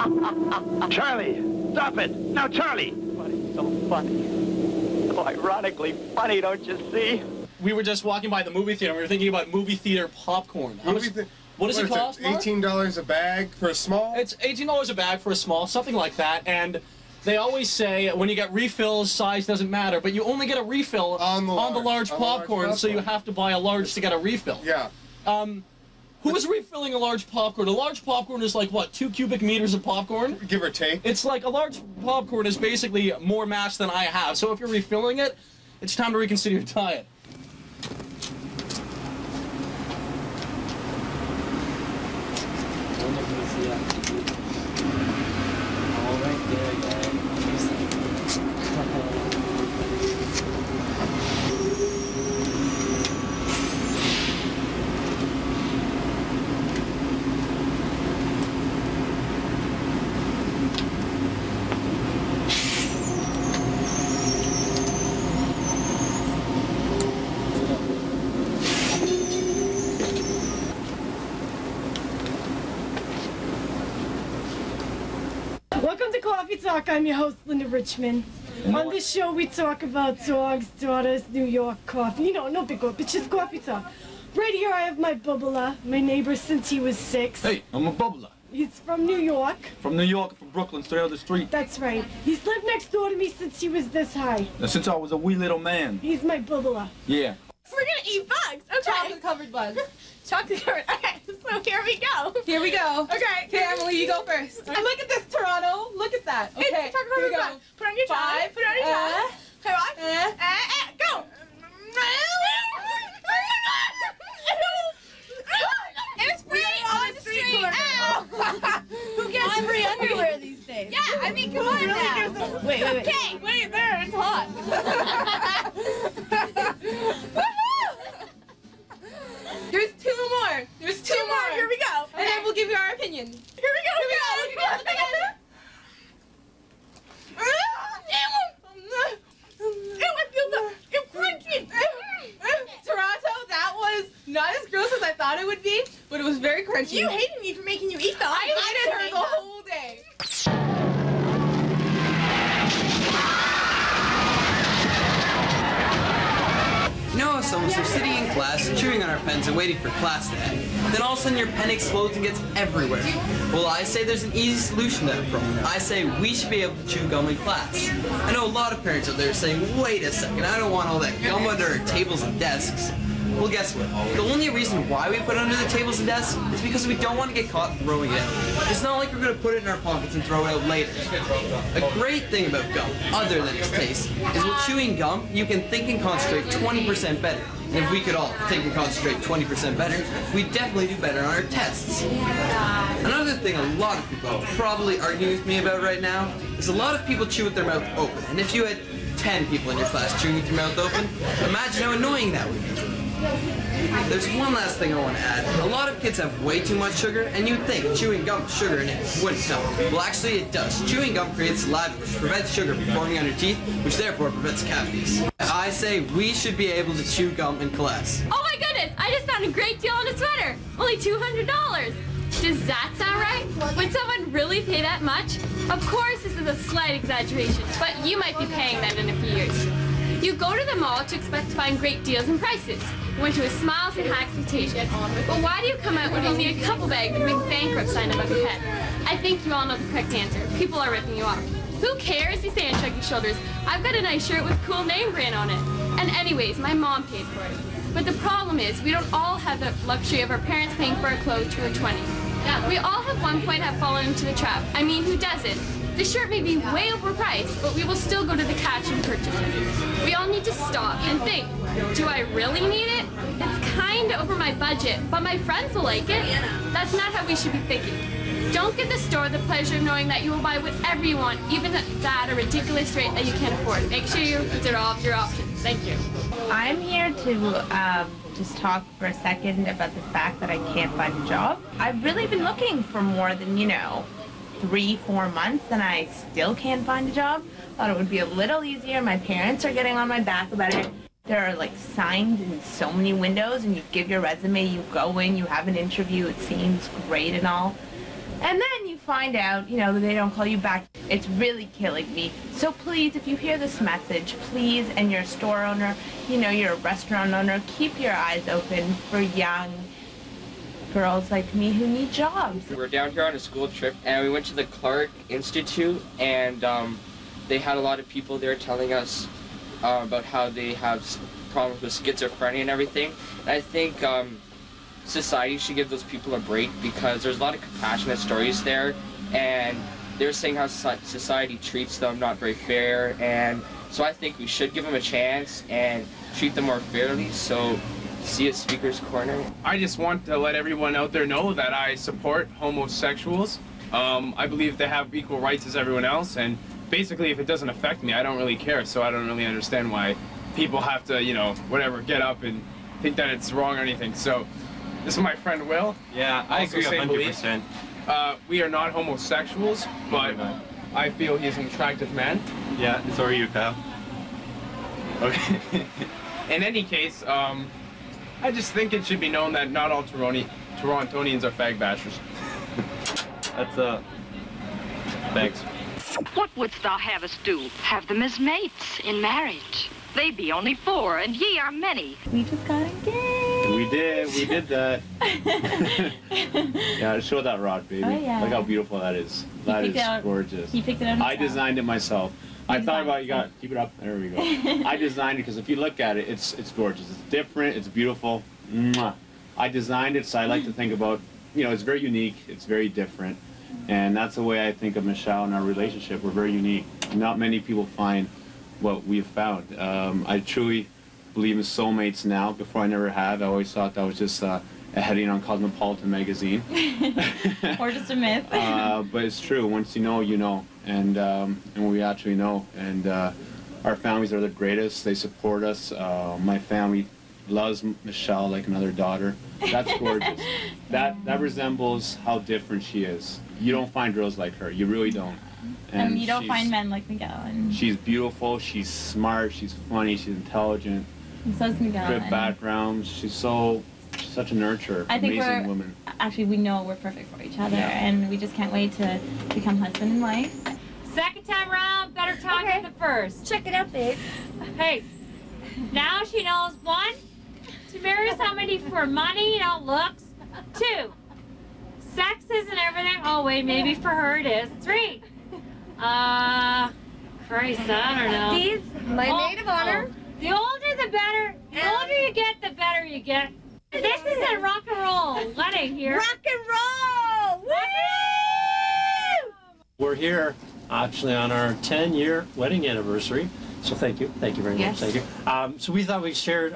Charlie, stop it! Now, Charlie! Buddy's so funny. So ironically funny, don't you see? We were just walking by the movie theater. We were thinking about movie theater popcorn. How much? What does it cost? $18 a bag for a small? It's $18 a bag for a small, something like that. And they always say when you get refills, size doesn't matter, but you only get a refill on the large popcorn, so you have to buy a large to get a refill. Yeah. Who is refilling a large popcorn? A large popcorn is like, what, 2 cubic meters of popcorn? Give or take. It's like a large popcorn is basically more mass than I have. So if you're refilling it, it's time to reconsider your diet. All right there, guys. Welcome to Coffee Talk. I'm your host, Linda Richmond. On this show, we talk about dogs, daughters, New York, coffee. You know, no big whoop, it's just coffee talk. Right here, I have my bubbler, my neighbor since he was 6. Hey, I'm a bubbler. He's from New York. From New York, from Brooklyn, straight out the street. That's right. He's lived next door to me since he was this high. Now, since I was a wee little man. He's my bubbler. Yeah. We're gonna eat bugs. Okay. Chocolate-covered bugs. Chocolate-covered. Okay, so here we go. Here we go. Okay. Okay, Emily, you go first. And look at this, Toronto. Look at that. Okay, It's chocolate-covered bug. Put on your tongue. Put it on your tongue. Okay, watch. Go. It's free on the street. Who gets free underwear these days? Yeah, I mean, come on now. Wait. Okay, wait there. It's hot. There's two more. There's two more. Here we go. And then we'll give you our opinion. Here we go. Look at that. It's crunchy. Toronto, that was not as gross as I thought it would be, but it was very crunchy. You hated me for making you eat them. I hated her the whole day. You know how some of us are sitting in class, chewing on our pens and waiting for class to end. Then all of a sudden your pen explodes and gets everywhere. Well, I say there's an easy solution to that problem. I say we should be able to chew gum in class. I know a lot of parents out there are saying, wait a second, I don't want all that gum under our tables and desks. Well, guess what? The only reason why we put it under the tables and desks is because we don't want to get caught throwing it out. It's not like we're going to put it in our pockets and throw it out later. A great thing about gum, other than its taste, is with chewing gum, you can think and concentrate 20% better. And if we could all think and concentrate 20% better, we'd definitely do better on our tests. Another thing a lot of people are probably arguing with me about right now is a lot of people chew with their mouth open. And if you had 10 people in your class chewing with your mouth open, imagine how annoying that would be. There's one last thing I want to add. A lot of kids have way too much sugar, and you'd think chewing gum with sugar in it wouldn't help. Well, actually it does. Chewing gum creates saliva, which prevents sugar from forming on your teeth, which therefore prevents cavities. I say we should be able to chew gum in class. Oh my goodness, I just found a great deal on a sweater. Only $200. Does that sound right? Would someone really pay that much? Of course this is a slight exaggeration, but you might be paying that in a few years. You go to the mall to expect to find great deals and prices. You went to with smiles and high expectations. But why do you come out with only a couple bags and a big bankrupt sign above your head? I think you all know the correct answer. People are ripping you off. Who cares, you say and shrug your shoulders. I've got a nice shirt with cool name brand on it. And anyways, my mom paid for it. But the problem is, we don't all have the luxury of our parents paying for our clothes till we're 20. We all at one point have fallen into the trap. I mean, who doesn't? The shirt may be way overpriced, but we will still go to the catch and purchase it. We all need to stop and think, do I really need it? It's kind of over my budget, but my friends will like it. That's not how we should be thinking. Don't give the store the pleasure of knowing that you will buy whatever you want, even if it's at a ridiculous rate that you can't afford. Make sure you consider all of your options. Thank you. I'm here to just talk for a second about the fact that I can't find a job. I've really been looking for more than, 3-4 months, and I still can't find a job. Thought it would be a little easier. My parents are getting on my back about it. There are like signs in so many windows, and you give your resume, you go in, you have an interview, it seems great and all. And then you find out, you know, that they don't call you back, it's really killing me. So please, if you hear this message, please, and you're a store owner, you know, you're a restaurant owner, keep your eyes open for young girls like me who need jobs. We're down here on a school trip, and we went to the Clark Institute, and they had a lot of people there telling us about how they have problems with schizophrenia and everything. And I think society should give those people a break, because there's a lot of compassionate stories there, and they're saying how society treats them not very fair, and so I think we should give them a chance and treat them more fairly. So see a speaker's corner. I just want to let everyone out there know that I support homosexuals. I believe they have equal rights as everyone else, and basically if it doesn't affect me, I don't really care, so I don't really understand why people have to, you know, whatever, get up and think that it's wrong or anything. So this is my friend Will. Yeah, I agree 100%. We are not homosexuals, but I feel he's an attractive man. Yeah, so are you, pal. Okay. In any case, I just think it should be known that not all Torontonians are fag bashers. That's, thanks. What wouldst thou have us do? Have them as mates in marriage. They be only 4, and ye are many. We just got engaged. We did that. Yeah, show that rod, baby. Oh, yeah. Look how beautiful that is. That is gorgeous. He picked it out himself. I designed it myself. I thought about, you got, keep it up, there we go. I designed it because if you look at it, it's gorgeous. It's different, it's beautiful. Mwah. I designed it, so I like to think about, you know, it's very unique, it's very different. And that's the way I think of Michelle and our relationship. We're very unique. Not many people find what we've found. I truly believe in soulmates now. Before I never have. I always thought that was just a heading on Cosmopolitan magazine. Or just a myth. But it's true. Once you know, you know. And we actually know. And our families are the greatest. They support us. My family loves Michelle like another daughter. That's gorgeous. That resembles how different she is. You don't find girls like her. You really don't. And you don't find men like Miguel. And she's beautiful. She's smart. She's funny. She's intelligent. And so is Miguel. Good background. She's such a nurturer. I think amazing woman. Actually, we know we're perfect for each other, and we just can't wait to become husband and wife. Second time around, better talk than the first. Check it out, babe. Hey, now she knows 1, to marry somebody for money, you know, looks. 2, sex isn't everything. Oh wait, maybe for her it is. 3, Christ, I don't know. Steve, my maid of honor. The older the better. The older you get, the better you get. This is a rock and roll wedding here. Rock and roll! Woo! We're here actually on our 10-year wedding anniversary. So thank you very much. Thank you. So we thought we'd share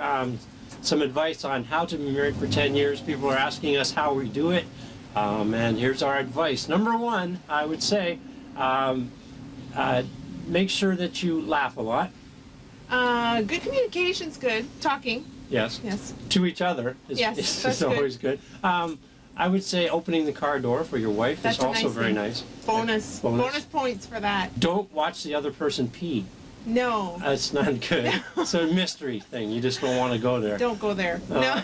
some advice on how to be married for 10 years. People are asking us how we do it, and here's our advice. Number 1, I would say, make sure that you laugh a lot. Good communication's good. Talking. Yes. Yes. To each other is always good. I would say opening the car door for your wife is also very nice. Bonus points for that. Don't watch the other person pee. No. That's not good. No. It's a mystery thing. You just don't want to go there. Don't go there. No.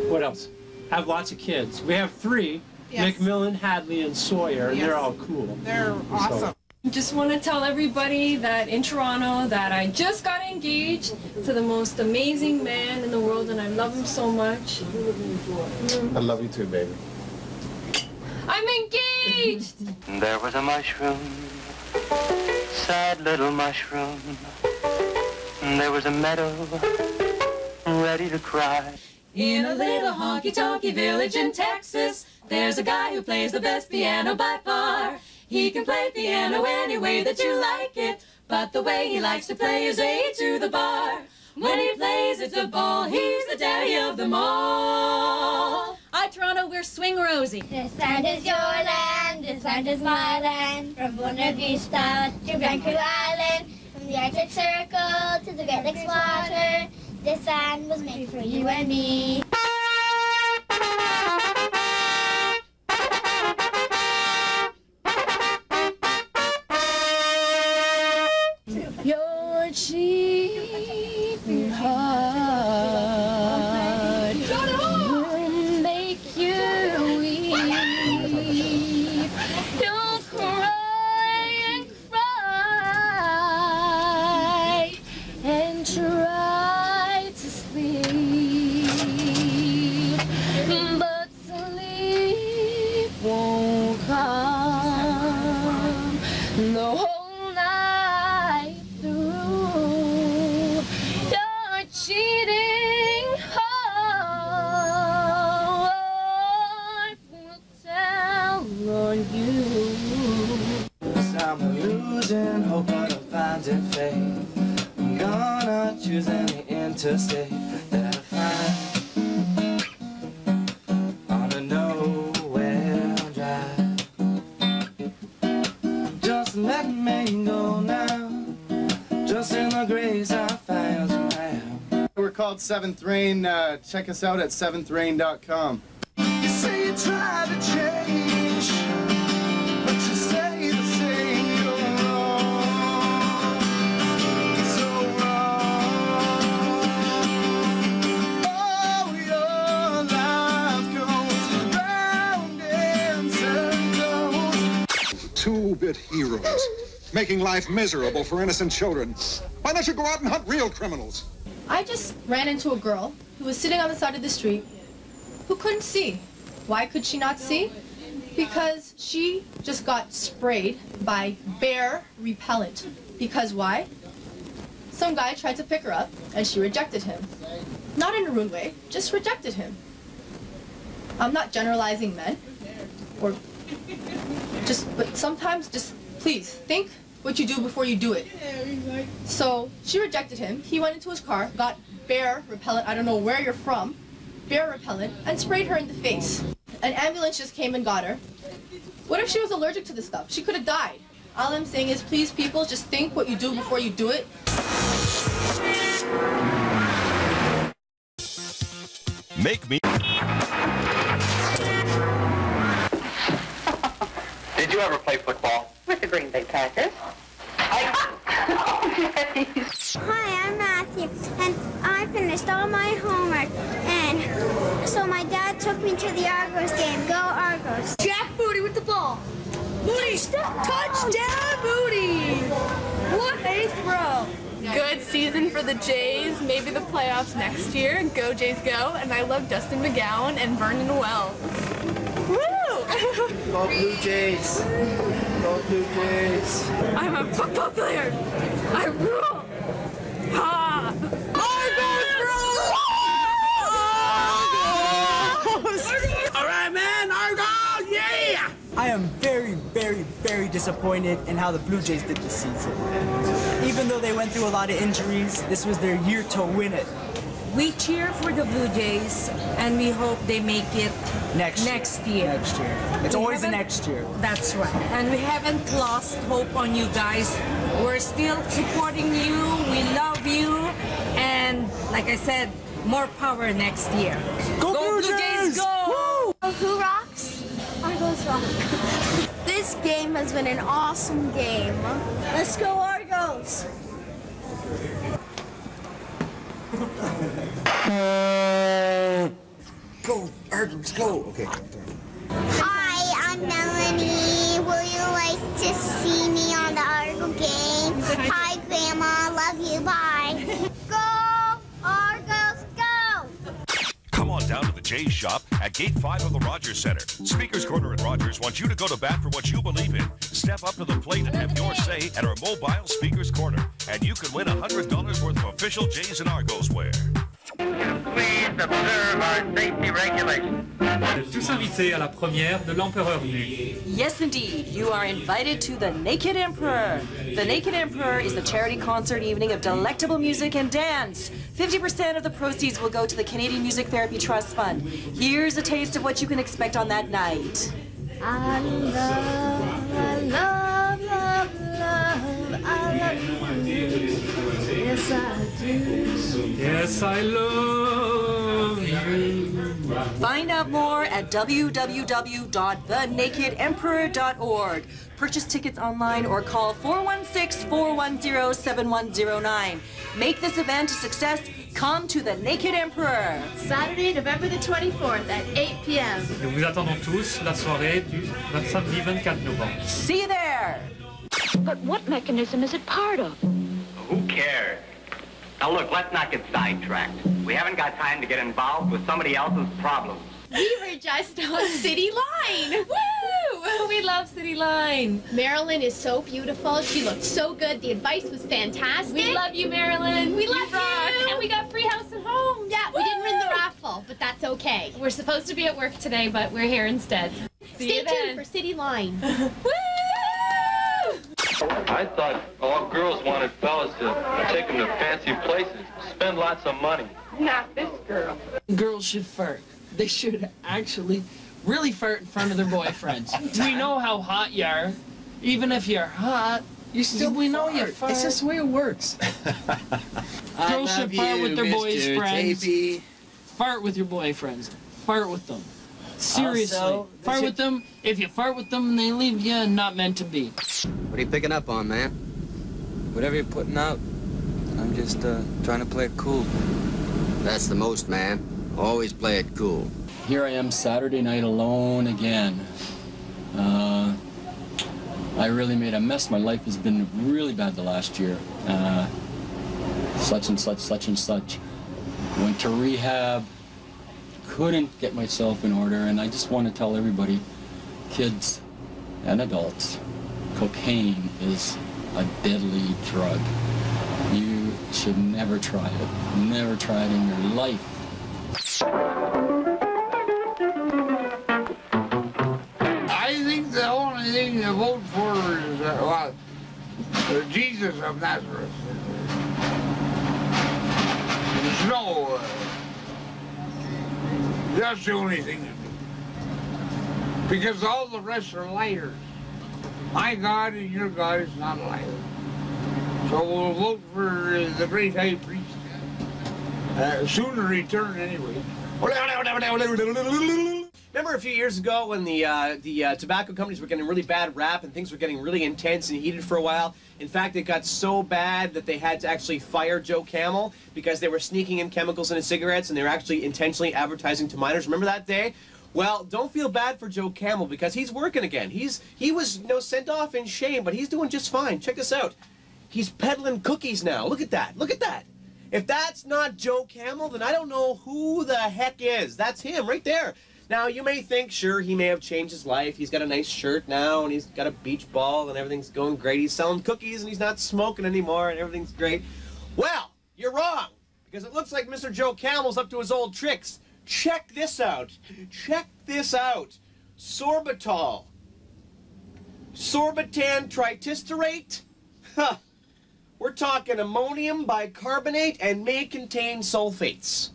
What else? Have lots of kids. We have 3, Yes. McMillan, Hadley, and Sawyer, and they're all cool. They're awesome. Just want to tell everybody that in Toronto that I just got engaged to the most amazing man in the world, and I love him so much. I love you too, baby. I'm engaged! There was a mushroom, sad little mushroom. There was a meadow, ready to cry. In a little honky-tonky village in Texas, there's a guy who plays the best piano by far. He can play piano any way that you like it, but the way he likes to play is A to the bar. When he plays, it's a ball. He's the daddy of them all. Hi, Toronto, we're Swing Rosie. This land is your land, this land is my land. From Buena Vista to Vancouver Island, from the Arctic Circle to the Great Lakes water, this land was made for you and me. Your cheating heart will make you weep. Thursday that I find on a nowhere drive. Just let me go now, just in the grace I found somehow. We're called 7th Rain. Check us out at 7thrain.com. You say you try to change, but you stay the same. You're wrong, so wrong. Oh, your life goes round in circles. Two-bit heroes, making life miserable for innocent children. Why don't you go out and hunt real criminals? I just ran into a girl who was sitting on the side of the street who couldn't see. Why could she not see? Because she just got sprayed by bear repellent. Because why? Some guy tried to pick her up and she rejected him. Not in a rude way, just rejected him. I'm not generalizing men, or but sometimes just please think what you do before you do it. So she rejected him. He went into his car, got bear repellent, I don't know where you're from, bear repellent, and sprayed her in the face. An ambulance just came and got her. What if she was allergic to this stuff? She could have died. All I'm saying is, please, people, just think what you do before you do it. Make me. Did you ever play football? With the Green Bay Packers. Hi, I'm Matthew, and I finished all my homework, and so my dad took me to the Argos game. Go Argos! Jack Booty with the ball. Booty! Touchdown, Booty! What a throw! Good season for the Jays, maybe the playoffs next year. Go Jays go, and I love Dustin McGowan and Vernon Wells. Woo! Go Blue Jays! Go Blue Jays! I'm a football player! I rule! Ha! Argos! All right, man! Argos! Yeah! I am very, very, very disappointed in how the Blue Jays did this season. Even though they went through a lot of injuries, this was their year to win it. We cheer for the Blue Jays, and we hope they make it next year. Next year. It's always the next year. That's right. And we haven't lost hope on you guys. We're still supporting you. We love you. And like I said, more power next year. Go Blue Jays, go! Woo! Who rocks? Argos rock. This game has been an awesome game. Let's go Argos! Go, Argos, go! Okay. Hi, I'm Melanie. Will you like to see me on the Argo game? Hi, Grandma. Love you. Bye. Go, Argos, go! Come on down to the Jay's shop at Gate 5 of the Rogers Center. Speakers Corner at Rogers wants you to go to bat for what you believe in. Step up to the plate and have your say at our mobile Speakers Corner. And you can win $100 worth of official Jays and Argos wear. Please observe our safety regulations. Tous invités à la première de l'Empereur Nu. Yes, indeed. You are invited to the Naked Emperor. The Naked Emperor is a charity concert evening of delectable music and dance. 50% of the proceeds will go to the Canadian Music Therapy Trust Fund. Here's a taste of what you can expect on that night. I love you. Yes, I do. Yes, I love you. Find out more at www.thenakedemperor.org. Purchase tickets online or call 416-410-7109. Make this event a success. Come to the Naked Emperor. Saturday, November the 24th at 8 p.m. Nous vous attendons tous la soirée du samedi 24 novembre. See you there. But what mechanism is it part of? Who cares? Now look, let's not get sidetracked. We haven't got time to get involved with somebody else's problems. We were just on City Line. Woo! We love City Line. Marilyn is so beautiful. She looked so good. The advice was fantastic. We love you, Marilyn. We love you. And we got free house and home. Yeah, we didn't win the raffle, but that's okay. We're supposed to be at work today, but we're here instead. Stay tuned for City Line. Woo! I thought all girls wanted fellas to take them to fancy places, spend lots of money. Not this girl. Girls should fart. They should actually really fart in front of their boyfriends. We know how hot you are. Even if you're hot, we know you fart. It's just the way it works. Girls should fart with their boyfriends. Fart with your boyfriends. Fart with them. Seriously. Fart with them. If you fart with them and they leave you, not meant to be. What are you picking up on, man? Whatever you're putting out, I'm just trying to play it cool. That's the most, man. Always play it cool. Here I am Saturday night alone again. I really made a mess. My life has been really bad the last year. Such and such. Went to rehab. Couldn't get myself in order, and I just want to tell everybody, kids and adults, cocaine is a deadly drug. You should never try it. Never try it in your life. I think the only thing to vote for is Jesus of Nazareth. No, that's the only thing to do. Because all the rest are liars. My God and your God is not a liar. So we'll vote for the great high priest. Soon to return anyway. Remember a few years ago when the tobacco companies were getting really bad rap and things were getting really intense and heated for a while? In fact, it got so bad that they had to actually fire Joe Camel because they were sneaking in chemicals in his cigarettes and they were actually intentionally advertising to minors. Remember that day? Well, don't feel bad for Joe Camel because he's working again. He was sent off in shame, but he's doing just fine. Check this out. He's peddling cookies now. Look at that. Look at that. If that's not Joe Camel, then I don't know who the heck is. That's him right there. Now, you may think, sure, he may have changed his life. He's got a nice shirt now, and he's got a beach ball, and everything's going great. He's selling cookies, and he's not smoking anymore, and everything's great. Well, you're wrong, because it looks like Mr. Joe Camel's up to his old tricks. Check this out. Check this out. Sorbitol. Sorbitan tritisterate. Huh. We're talking ammonium bicarbonate and may contain sulfates.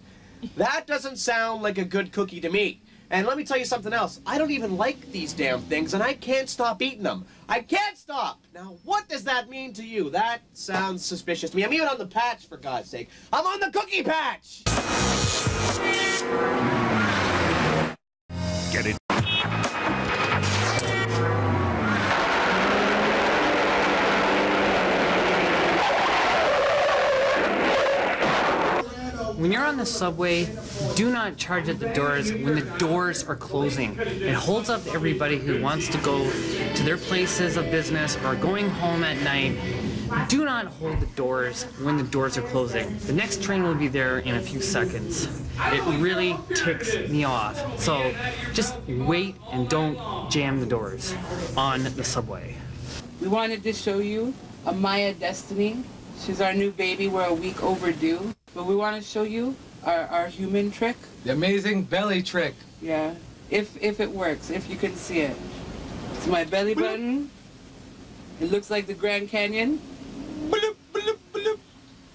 That doesn't sound like a good cookie to me. And let me tell you something else. I don't even like these damn things, and I can't stop eating them. I can't stop! Now, what does that mean to you? That sounds suspicious to me. I'm even on the patch, for God's sake. I'm on the cookie patch! Get it. When you're on the subway, do not charge at the doors when the doors are closing. It holds up everybody who wants to go to their places of business or going home at night. Do not hold the doors when the doors are closing. The next train will be there in a few seconds. It really ticks me off. So just wait and don't jam the doors on the subway. We wanted to show you Amaya Destiny. She's our new baby. We're a week overdue. But we want to show you our human trick. The amazing belly trick. Yeah, if it works, if you can see it. It's my belly button. It looks like the Grand Canyon.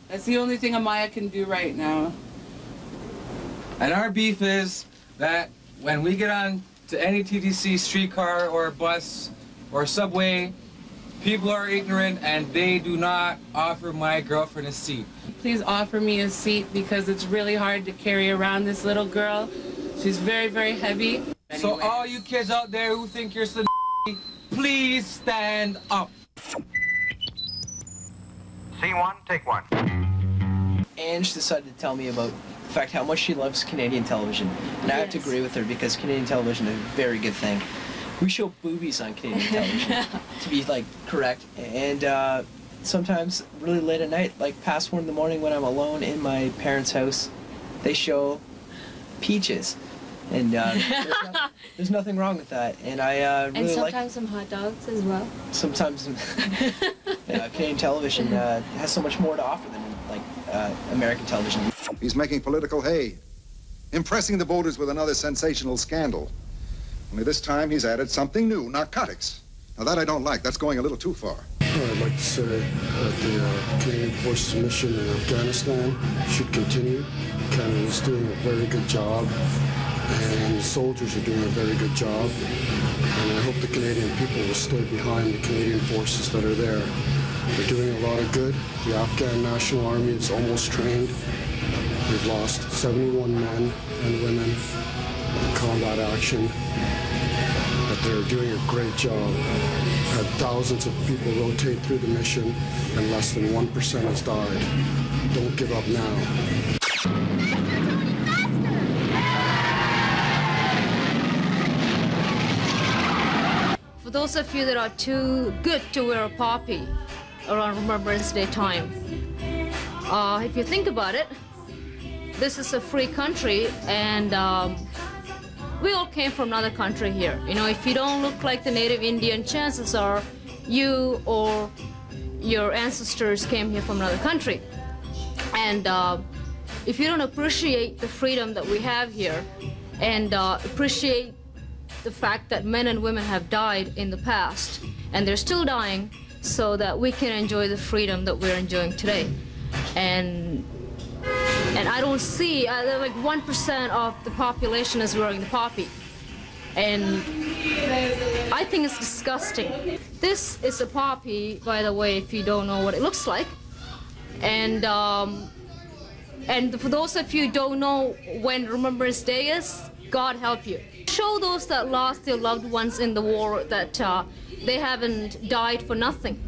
That's the only thing Amaya can do right now. And our beef is that when we get on to any TTC streetcar or bus or subway, people are ignorant and they do not offer my girlfriend a seat. Please offer me a seat because it's really hard to carry around this little girl. She's very, very heavy. So all you kids out there who think you're so please stand up. Scene one, take one. Ange decided to tell me about the fact how much she loves Canadian television. And I have to agree with her because Canadian television is a very good thing. We show boobies on Canadian television, to be, correct. And sometimes really late at night, past 1 in the morning when I'm alone in my parents' house, they show peaches. And there's nothing wrong with that. And I really and sometimes some hot dogs as well. Sometimes Canadian television has so much more to offer than American television. He's making political hay, impressing the voters with another sensational scandal. Only this time he's added something new, narcotics. Now that I don't like. That's going a little too far. I'd like to say that the Canadian Forces mission in Afghanistan should continue. Canada's doing a very good job, and the soldiers are doing a very good job. And I hope the Canadian people will stay behind the Canadian forces that are there. They're doing a lot of good. The Afghan National Army is almost trained. We've lost 71 men and women in combat action, but they're doing a great job. Had thousands of people rotate through the mission, and less than 1% has died. Don't give up now. For those of you that are too good to wear a poppy around Remembrance Day time, if you think about it, this is a free country, and we all came from another country here. You know, if you don't look like the native Indian, chances are you or your ancestors came here from another country. And if you don't appreciate the freedom that we have here and appreciate the fact that men and women have died in the past and they're still dying so that we can enjoy the freedom that we're enjoying today. And I don't see, like 1% of the population is wearing the poppy. And I think it's disgusting. This is a poppy, by the way, if you don't know what it looks like. And for those of you who don't know when Remembrance Day is, God help you. Show those that lost their loved ones in the war that they haven't died for nothing.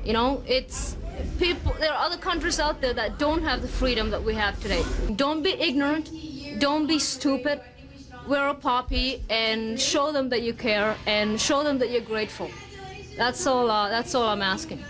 You know, it's people, there are other countries out there that don't have the freedom that we have today. Don't be ignorant, don't be stupid, wear a poppy and show them that you care and show them that you're grateful. That's all I'm asking.